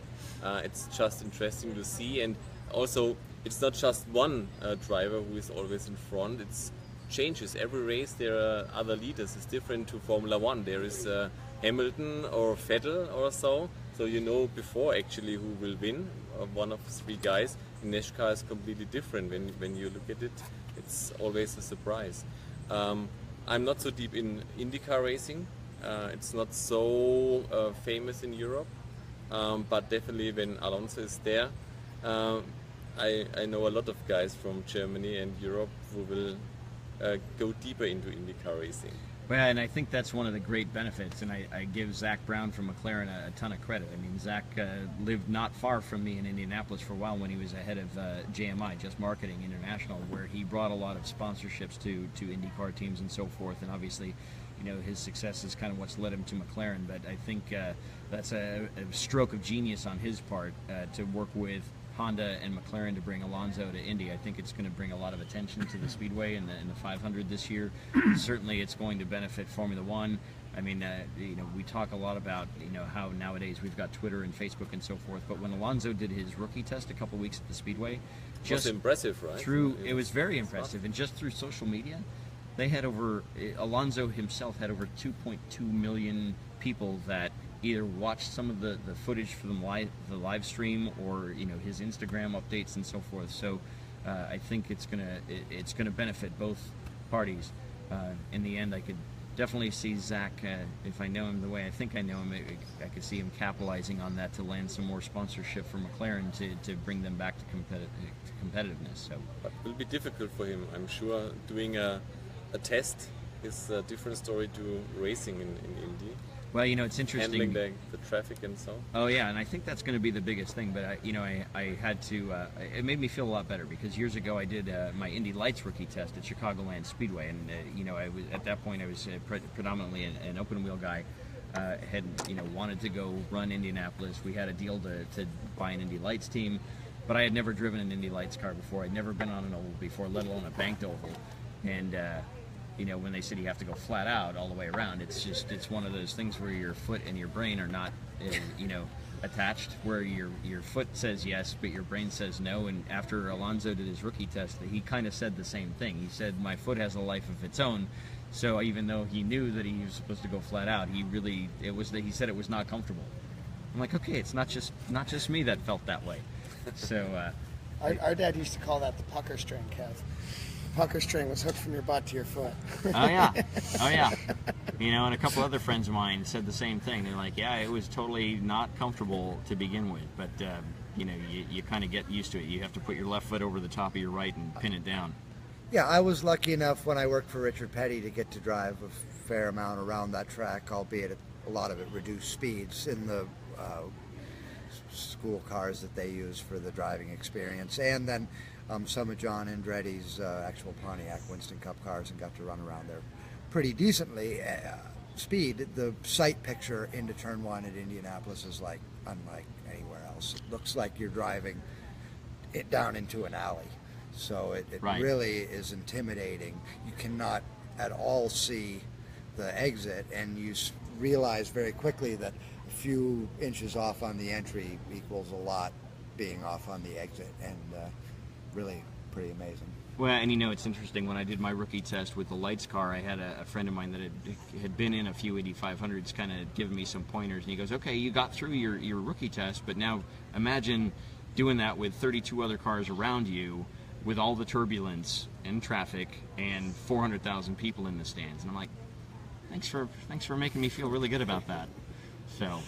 It's just interesting to see, and also it's not just one driver who is always in front. It's changes every race. There are other leaders. It's different to Formula One. There is Hamilton or Vettel or so. So you know before actually who will win. One of three guys. In NASCAR is completely different. When you look at it, it's always a surprise. I'm not so deep in IndyCar racing. It's not so famous in Europe. But definitely when Alonso is there, I know a lot of guys from Germany and Europe who will go deeper into IndyCar racing. Well, and I think that's one of the great benefits, and I give Zach Brown from McLaren a ton of credit. I mean, Zach lived not far from me in Indianapolis for a while when he was ahead of JMI, Just Marketing International, where he brought a lot of sponsorships to IndyCar teams and so forth, and obviously, you know, his success is kind of what's led him to McLaren, but I think that's a stroke of genius on his part to work with Honda and McLaren to bring Alonso to Indy. I think it's going to bring a lot of attention to the Speedway and the 500 this year. Certainly it's going to benefit Formula One. I mean, you know, we talk a lot about, you know, how nowadays we've got Twitter and Facebook and so forth, but when Alonso did his rookie test a couple weeks at the Speedway, just impressive, right? It was very impressive, and just through social media, they had Alonso himself had over 2.2 million people that either watched some of the footage from the live stream or, you know, his Instagram updates and so forth. So I think it's gonna benefit both parties. In the end, I could definitely see Zach, if I know him the way I think I know him, I could see him capitalizing on that to land some more sponsorship for McLaren to bring them back to competitiveness. So, but it will be difficult for him, I'm sure. Doing a test is a different story to racing in Indy. Well, you know, it's interesting. Handling the traffic and so. Oh yeah, and I think that's going to be the biggest thing. But I had to. It made me feel a lot better because years ago I did my Indy Lights rookie test at Chicagoland Speedway, and you know, I was at that point I was predominantly an open wheel guy. Had wanted to go run Indianapolis. We had a deal to buy an Indy Lights team, but I had never driven an Indy Lights car before. I'd never been on an oval before, let alone a banked oval, and. You know, when they said you have to go flat out all the way around, it's one of those things where your foot and your brain are not, attached, where your foot says yes, but your brain says no. And after Alonso did his rookie test, he kind of said the same thing. He said, my foot has a life of its own. So even though he knew that he was supposed to go flat out, he said it was not comfortable. I'm like, okay, it's not just me that felt that way. So our dad used to call that the pucker string, Kev. Pucker string was hooked from your butt to your foot. Oh yeah. You know, and a couple other friends of mine said the same thing. They're like, yeah, it was totally not comfortable to begin with, but you kind of get used to it. You have to put your left foot over the top of your right and pin it down. Yeah, I was lucky enough when I worked for Richard Petty to get to drive a fair amount around that track, albeit at a lot of it reduced speeds in the school cars that they use for the driving experience, and then some of John Andretti's actual Pontiac Winston Cup cars, and got to run around there pretty decently. Speed, the sight picture into turn one at Indianapolis is like unlike anywhere else. It looks like you're driving it down into an alley, so it Right. really is intimidating. You cannot at all see the exit, and you realize very quickly that a few inches off on the entry equals a lot being off on the exit, and really pretty amazing. Well, and you know, it's interesting, when I did my rookie test with the lights car, I had a friend of mine that had been in a few Indy 500s kind of giving me some pointers, and he goes, okay, you got through your rookie test, but now imagine doing that with 32 other cars around you with all the turbulence and traffic and 400,000 people in the stands. And I'm like, thanks for making me feel really good about that. So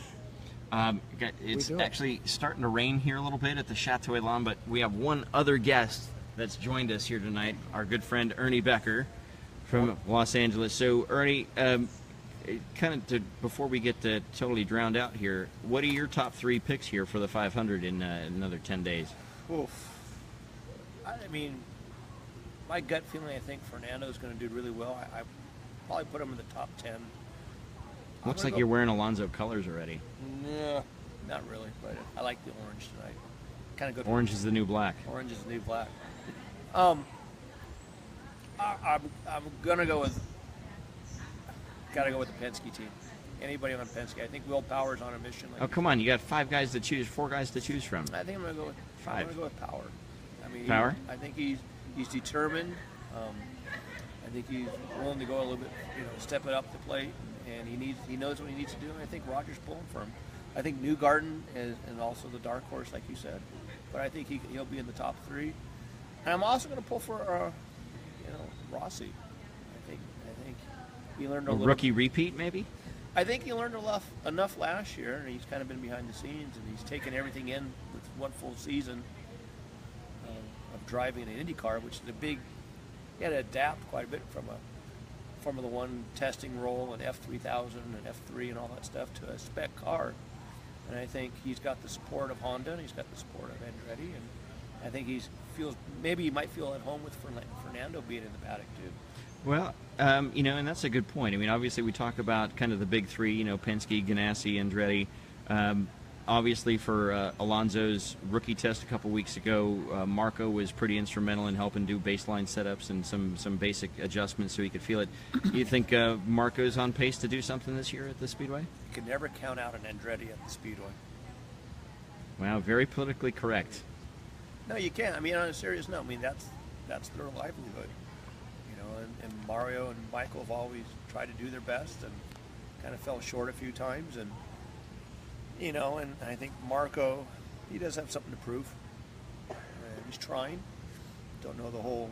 it's actually starting to rain here a little bit at the Chateau Elan, but we have one other guest that's joined us here tonight, our good friend Ernie Becker from Los Angeles. So, Ernie, before we get totally drowned out here, what are your top 3 picks here for the 500 in another 10 days? Oof. I mean, my gut feeling, I think Fernando's going to do really well. I probably put him in the top 10. Looks like you're wearing Alonso colors already. No, not really, but I like the orange tonight. Kind of good. Orange is the new black. Orange is the new black. I'm gonna go with. Got to go with the Penske team. Anybody on Penske? I think Will Power's on a mission. Oh, come on! You got 4 guys to choose from. I think I'm gonna go with 5. I'm gonna go with Power. I mean, Power? I think he's determined. I think he's willing to go a little bit, step it up the plate, and he knows what he needs to do. And I think Roger's pulling for him. I think Newgarden and also the dark horse, like you said, but I think he'll be in the top 3. And I'm also going to pull for Rossi. I think he learned a little. Rookie repeat, maybe. I think he learned enough last year, and he's kind of been behind the scenes, and he's taken everything in with one full season of driving an Indycar, which is he had to adapt quite a bit from a Formula One testing role and F3000 and F3 and all that stuff to a spec car. And I think he's got the support of Honda, and he's got the support of Andretti, and I think he might feel at home with Fernando being in the paddock too. Well, and that's a good point. I mean, obviously we talk about kind of the big 3, Penske, Ganassi, Andretti. Obviously for Alonso's rookie test a couple weeks ago, Marco was pretty instrumental in helping do baseline setups and some basic adjustments so he could feel it. You think Marco's on pace to do something this year at the Speedway? You can never count out an Andretti at the Speedway. Wow, very politically correct. No, you can't. I mean, on a serious note, I mean that's their livelihood. And Mario and Michael have always tried to do their best and kind of fell short a few times. And and I think Marco, he does have something to prove. He's trying. Don't know the whole.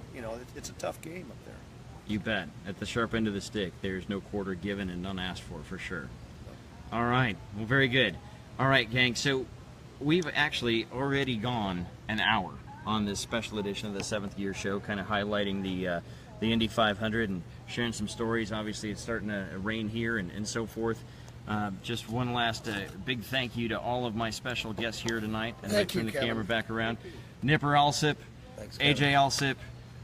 It's a tough game up there. You bet. At the sharp end of the stick, there's no quarter given and none asked for sure. All right. Well, very good. All right, gang. So we've actually already gone an hour on this special edition of the 7th Gear Show, kind of highlighting the Indy 500 and sharing some stories. Obviously, it's starting to rain here and so forth. Just one last big thank you to all of my special guests here tonight. And I turn the camera back around. Nipper Alsip, AJ Alsip,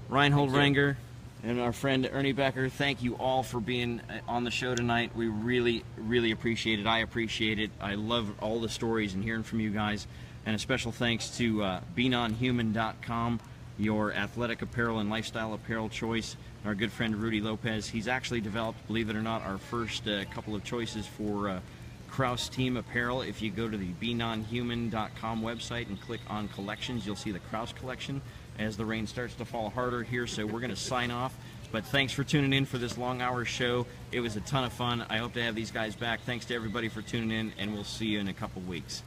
Reinhold Ranger, and our friend Ernie Becker. Thank you all for being on the show tonight. We really, really appreciate it. I appreciate it. I love all the stories and hearing from you guys. And a special thanks to BeNonHuman.com, your athletic apparel and lifestyle apparel choice. Our good friend Rudy Lopez. He's actually developed, believe it or not, our first couple of choices for Kraus Team apparel. If you go to the BeNonHuman.com website and click on collections, you'll see the Kraus collection as the rain starts to fall harder here. So we're going to sign off. But thanks for tuning in for this long hour show. It was a ton of fun. I hope to have these guys back. Thanks to everybody for tuning in, and we'll see you in a couple weeks.